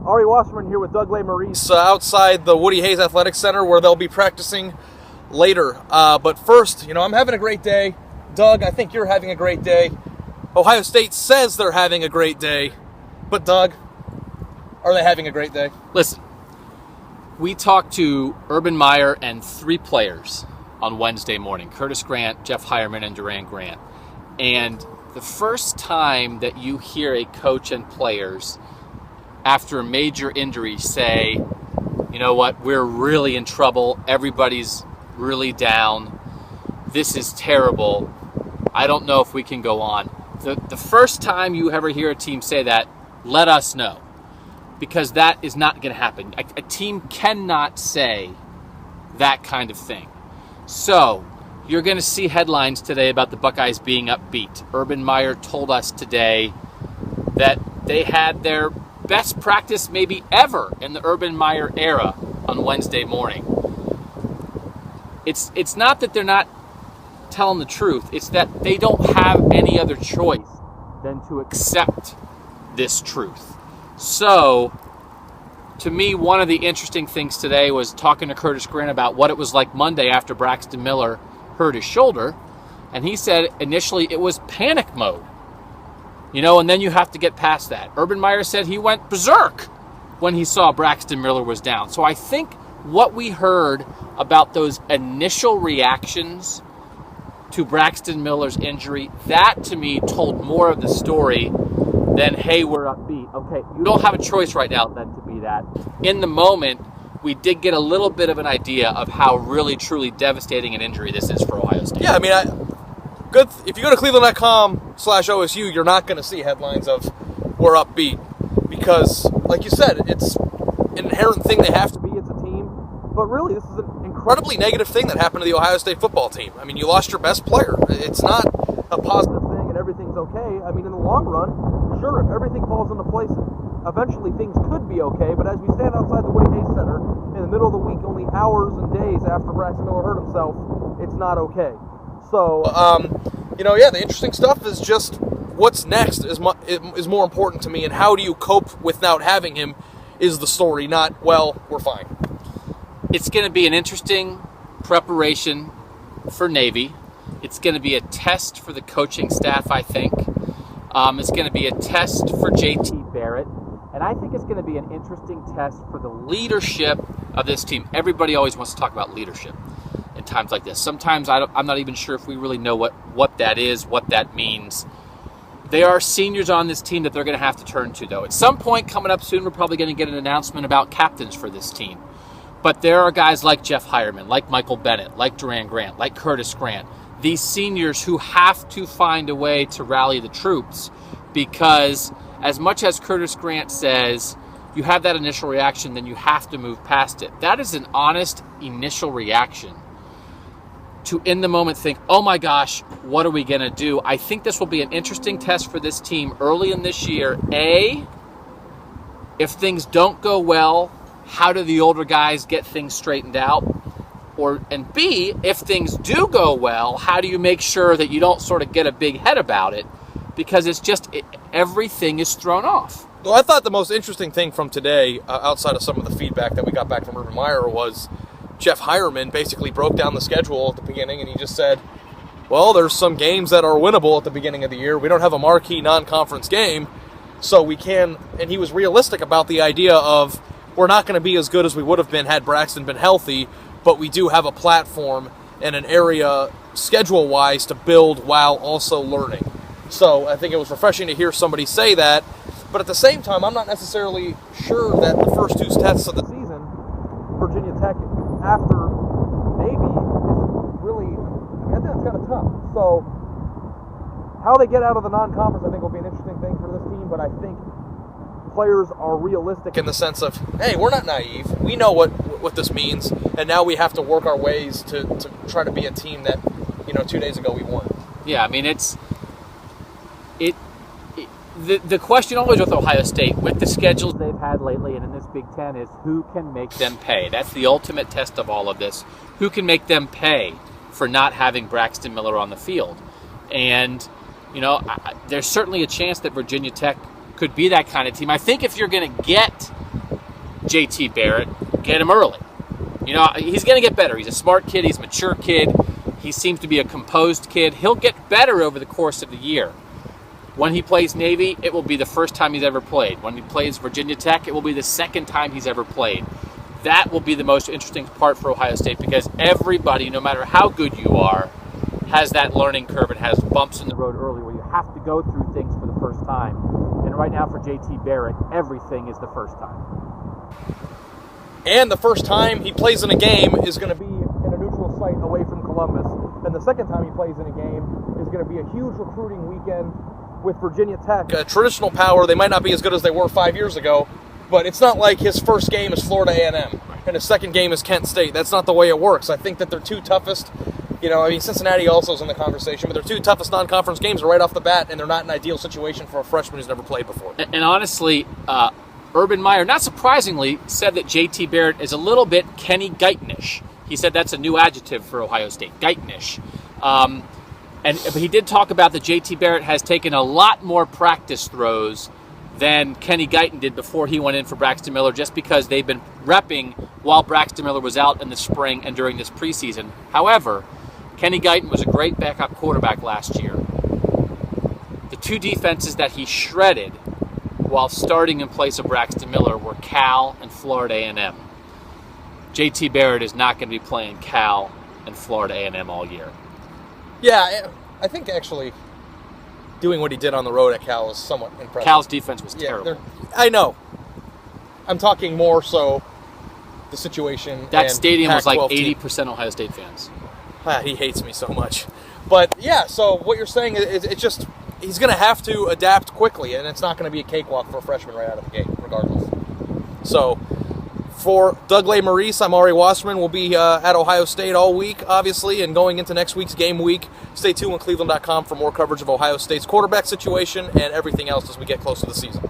Ari Wasserman here with Doug Maurice outside the Woody Hayes Athletic Center where they'll be practicing later. But first, I'm having a great day. Doug, I think you're having a great day. Ohio State says they're having a great day. But Doug, are they having a great day? Listen, we talked to Urban Meyer and 3 players on Wednesday morning, Curtis Grant, Jeff Hireman, and Duran Grant. And the first time that you hear a coach and players after a major injury say, you know what, we're really in trouble, everybody's really down, this is terrible, I don't know if we can go on. The first time you ever hear a team say that, let us know, because that is not going to happen. A team cannot say that kind of thing. So you're going to see headlines today about the Buckeyes being upbeat. Urban Meyer told us today that they had their best practice maybe ever in the Urban Meyer era on Wednesday morning. It's not that they're not telling the truth. It's that they don't have any other choice than to accept this truth. So, to me, one of the interesting things today was talking to Curtis Grant about what it was like Monday after Braxton Miller hurt his shoulder. And he said initially it was panic mode. And then you have to get past that. Urban Meyer said he went berserk when he saw Braxton Miller was down. So I think what we heard about those initial reactions to Braxton Miller's injury, that to me told more of the story than, hey, we're upbeat. Okay, you don't have a choice right now then to be that. In the moment, we did get a little bit of an idea of how really, truly devastating an injury this is for Ohio State. Yeah, good. If you go to cleveland.com/OSU, you're not going to see headlines of we're upbeat because, like you said, it's an inherent thing they have to be. It's a team. But really, this is an incredibly negative thing that happened to the Ohio State football team. You lost your best player. It's not a positive thing and everything's okay. In the long run, sure, if everything falls into place, eventually things could be okay. But as we stand outside the Woody Hayes Center in the middle of the week, only hours and days after Braxton Miller hurt himself, it's not okay. So, the interesting stuff is just what's next is more important to me, and how do you cope without having him is the story, not, well, we're fine. It's going to be an interesting preparation for Navy. It's going to be a test for the coaching staff, I think. It's going to be a test for JT Barrett. And I think it's going to be an interesting test for the leadership of this team. Everybody always wants to talk about leadership in times like this. Sometimes I'm not even sure if we really know what that is, what that means. There are seniors on this team that they're going to have to turn to, though. At some point coming up soon, we're probably going to get an announcement about captains for this team. But there are guys like Jeff Hireman, like Michael Bennett, like Duran Grant, like Curtis Grant, these seniors who have to find a way to rally the troops, because as much as Curtis Grant says, you have that initial reaction, then you have to move past it. That is an honest initial reaction to in the moment think, oh my gosh, what are we going to do? I think this will be an interesting test for this team early in this year. A, if things don't go well, how do the older guys get things straightened out? And B, if things do go well, how do you make sure that you don't sort of get a big head about it? Because everything is thrown off. Well, I thought the most interesting thing from today, outside of some of the feedback that we got back from Urban Meyer, was Jeff Hireman basically broke down the schedule at the beginning, and he just said, well, there's some games that are winnable at the beginning of the year. We don't have a marquee non-conference game, so we can, and he was realistic about the idea of, we're not going to be as good as we would have been had Braxton been healthy, but we do have a platform and an area schedule-wise to build while also learning. So I think it was refreshing to hear somebody say that. But at the same time, I'm not necessarily sure that the first 2 tests of the season, Virginia Tech after Navy, is really, I think that's kind of tough. So how they get out of the non-conference, I think, will be an interesting thing for this team. But I think players are realistic in the sense of, hey, we're not naive. We know what this means, and now we have to work our ways to try to be a team that, 2 days ago we weren't. Yeah, the question always with Ohio State, with the schedules they've had lately and in this Big Ten, is who can make them pay. That's the ultimate test of all of this. Who can make them pay for not having Braxton Miller on the field? And, there's certainly a chance that Virginia Tech could be that kind of team. I think if you're going to get JT Barrett, get him early. You know, he's going to get better. He's a smart kid. He's a mature kid. He seems to be a composed kid. He'll get better over the course of the year. When he plays Navy, it will be the first time he's ever played. When he plays Virginia Tech, it will be the second time he's ever played. That will be the most interesting part for Ohio State, because everybody, no matter how good you are, has that learning curve and has bumps in the road early where you have to go through things for the first time. And right now for JT Barrett, everything is the first time. And the first time he plays in a game is going to be in a neutral site away from Columbus. And the second time he plays in a game is going to be a huge recruiting weekend with Virginia Tech. A traditional power, they might not be as good as they were 5 years ago, but it's not like his first game is Florida A&M and his second game is Kent State. That's not the way it works. I think that their two toughest, Cincinnati also is in the conversation, but their two toughest non-conference games are right off the bat, and they're not an ideal situation for a freshman who's never played before. And honestly, Urban Meyer, not surprisingly, said that JT Barrett is a little bit Kenny Guyton-ish. He said that's a new adjective for Ohio State, Guyton-ish. But he did talk about that JT Barrett has taken a lot more practice throws than Kenny Guyton did before he went in for Braxton Miller, just because they've been repping while Braxton Miller was out in the spring and during this preseason. However, Kenny Guyton was a great backup quarterback last year. The two defenses that he shredded while starting in place of Braxton Miller were Cal and Florida A&M. JT Barrett is not going to be playing Cal and Florida A&M all year. Yeah, I think actually doing what he did on the road at Cal is somewhat impressive. Cal's defense was terrible. I know. I'm talking more so the situation. That stadium was like Pac-12 80% Ohio State fans. He hates me so much. But yeah, so what you're saying is it's just he's going to have to adapt quickly, and it's not going to be a cakewalk for a freshman right out of the gate, regardless. So for Doug Maurice, I'm Ari Wasserman. We'll be at Ohio State all week, obviously, and going into next week's game week. Stay tuned on cleveland.com for more coverage of Ohio State's quarterback situation and everything else as we get close to the season.